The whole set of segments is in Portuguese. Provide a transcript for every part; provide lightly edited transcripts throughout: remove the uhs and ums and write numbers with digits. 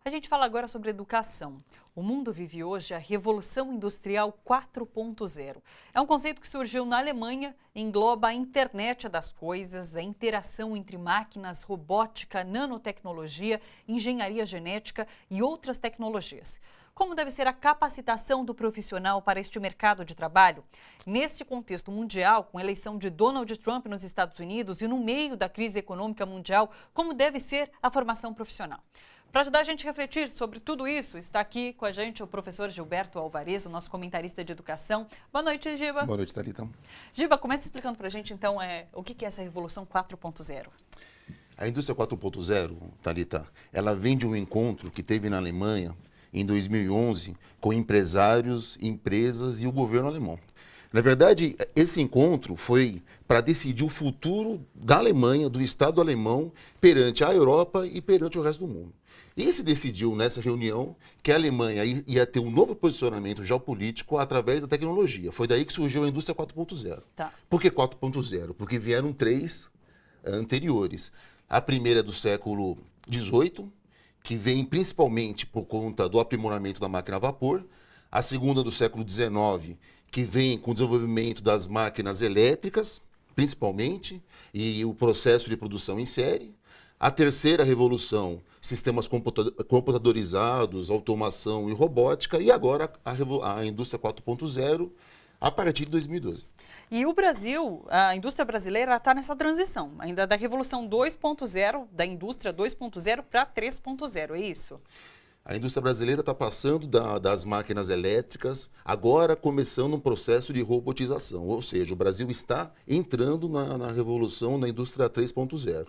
A gente fala agora sobre educação. O mundo vive hoje a Revolução Industrial 4.0. É um conceito que surgiu na Alemanha, engloba a internet das coisas, a interação entre máquinas, robótica, nanotecnologia, engenharia genética e outras tecnologias. Como deve ser a capacitação do profissional para este mercado de trabalho? Neste contexto mundial, com a eleição de Donald Trump nos Estados Unidos e no meio da crise econômica mundial, como deve ser a formação profissional? Para ajudar a gente a refletir sobre tudo isso, está aqui com a gente o professor Gilberto Alvarez, o nosso comentarista de educação. Boa noite, Giba. Boa noite, Thalita. Giba, comece explicando para a gente, então, o que é essa Revolução 4.0. A indústria 4.0, Thalita, ela vem de um encontro que teve na Alemanha em 2011 com empresários, empresas e o governo alemão. Na verdade, esse encontro foi para decidir o futuro da Alemanha, do Estado alemão, perante a Europa e perante o resto do mundo. E se decidiu nessa reunião que a Alemanha ia ter um novo posicionamento geopolítico através da tecnologia. Foi daí que surgiu a indústria 4.0. Tá. Por que 4.0? Porque vieram três anteriores. A primeira é do século XVIII, que vem principalmente por conta do aprimoramento da máquina a vapor. A segunda do século XIX, que vem com o desenvolvimento das máquinas elétricas, principalmente, e o processo de produção em série. A terceira revolução, sistemas computadorizados, automação e robótica. E agora a indústria 4.0, a partir de 2012. E o Brasil, a indústria brasileira está nessa transição, ainda da Revolução 2.0, da indústria 2.0 para 3.0, é isso? A indústria brasileira está passando das máquinas elétricas, agora começando um processo de robotização. Ou seja, o Brasil está entrando na revolução da indústria 3.0.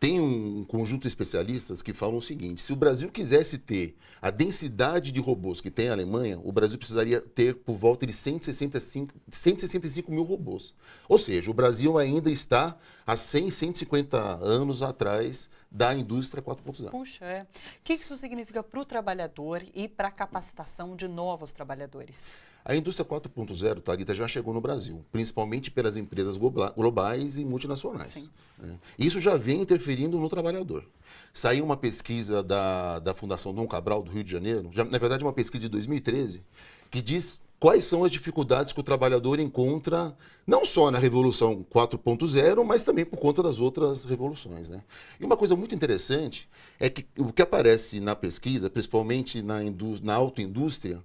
Tem um conjunto de especialistas que falam o seguinte: se o Brasil quisesse ter a densidade de robôs que tem a Alemanha, o Brasil precisaria ter por volta de 165 mil robôs. Ou seja, o Brasil ainda está há 100, 150 anos atrás da indústria 4.0. Puxa, O que isso significa para o trabalhador e para a capacitação de novos trabalhadores? A indústria 4.0, Thalita, já chegou no Brasil, principalmente pelas empresas globais e multinacionais. Né? Isso já vem interferindo no trabalhador. Saiu uma pesquisa da Fundação Dom Cabral, do Rio de Janeiro, na verdade uma pesquisa de 2013, que diz quais são as dificuldades que o trabalhador encontra, não só na Revolução 4.0, mas também por conta das outras revoluções. Né? E uma coisa muito interessante é que o que aparece na pesquisa, principalmente na autoindústria,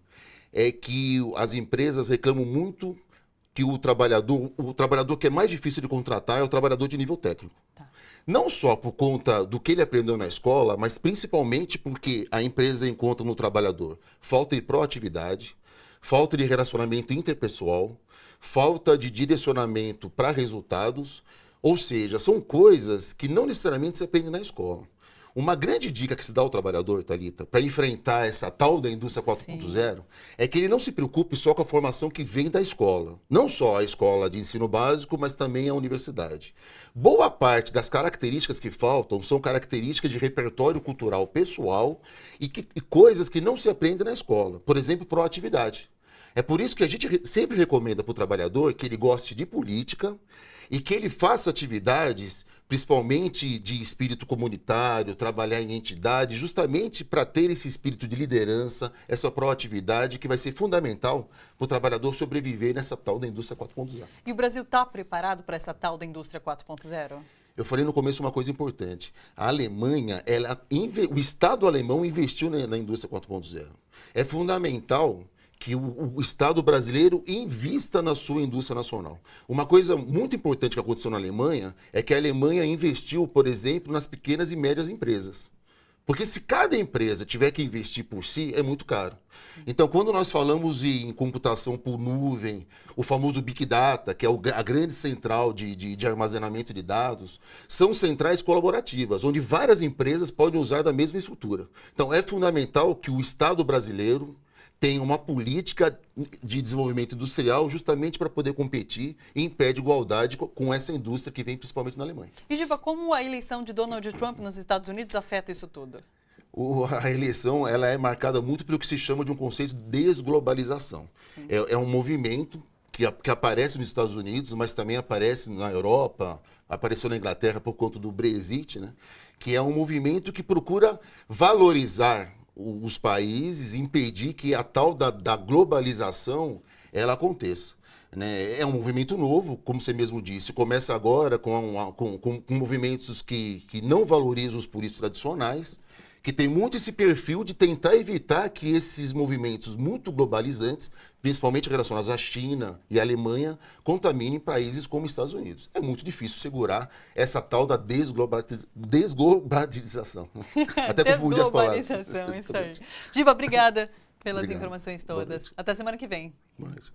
é que as empresas reclamam muito que o trabalhador que é mais difícil de contratar é o trabalhador de nível técnico. Tá. Não só por conta do que ele aprendeu na escola, mas principalmente porque a empresa encontra no trabalhador falta de proatividade, falta de relacionamento interpessoal, falta de direcionamento para resultados, ou seja, são coisas que não necessariamente se aprende na escola. Uma grande dica que se dá ao trabalhador, Thalita, para enfrentar essa tal da indústria 4.0, é que ele não se preocupe só com a formação que vem da escola. Não só a escola de ensino básico, mas também a universidade. Boa parte das características que faltam são características de repertório cultural pessoal e coisas que não se aprendem na escola. Por exemplo, proatividade. É por isso que a gente sempre recomenda para o trabalhador que ele goste de política e que ele faça atividades, principalmente de espírito comunitário, trabalhar em entidade, justamente para ter esse espírito de liderança, essa proatividade que vai ser fundamental para o trabalhador sobreviver nessa tal da indústria 4.0. E o Brasil está preparado para essa tal da indústria 4.0? Eu falei no começo uma coisa importante. A Alemanha, o Estado alemão investiu na indústria 4.0. É fundamental que o Estado brasileiro invista na sua indústria nacional. Uma coisa muito importante que aconteceu na Alemanha é que a Alemanha investiu, por exemplo, nas pequenas e médias empresas. Porque se cada empresa tiver que investir por si, é muito caro. Então, quando nós falamos em computação por nuvem, o famoso Big Data, que é a grande central de armazenamento de dados, são centrais colaborativas, onde várias empresas podem usar da mesma estrutura. Então, é fundamental que o Estado brasileiro tem uma política de desenvolvimento industrial justamente para poder competir em pé de igualdade com essa indústria que vem principalmente na Alemanha. E, Giba, como a eleição de Donald Trump nos Estados Unidos afeta isso tudo? A eleição ela é marcada muito pelo que se chama de um conceito de desglobalização. É um movimento que aparece nos Estados Unidos, mas também aparece na Europa, apareceu na Inglaterra por conta do Brexit, né? Que é um movimento que procura valorizar os países, impedir que a tal da globalização ela aconteça. Né? É um movimento novo, como você mesmo disse, começa agora com movimentos que não valorizam os políticos tradicionais, que tem muito esse perfil de tentar evitar que esses movimentos muito globalizantes, principalmente relacionados à China e à Alemanha, contaminem países como os Estados Unidos. É muito difícil segurar essa tal da desglobalização. Até confundi as palavras. Desglobalização, isso aí. Giba, obrigada pelas Obrigado. informações todas. Até semana que vem. Mas...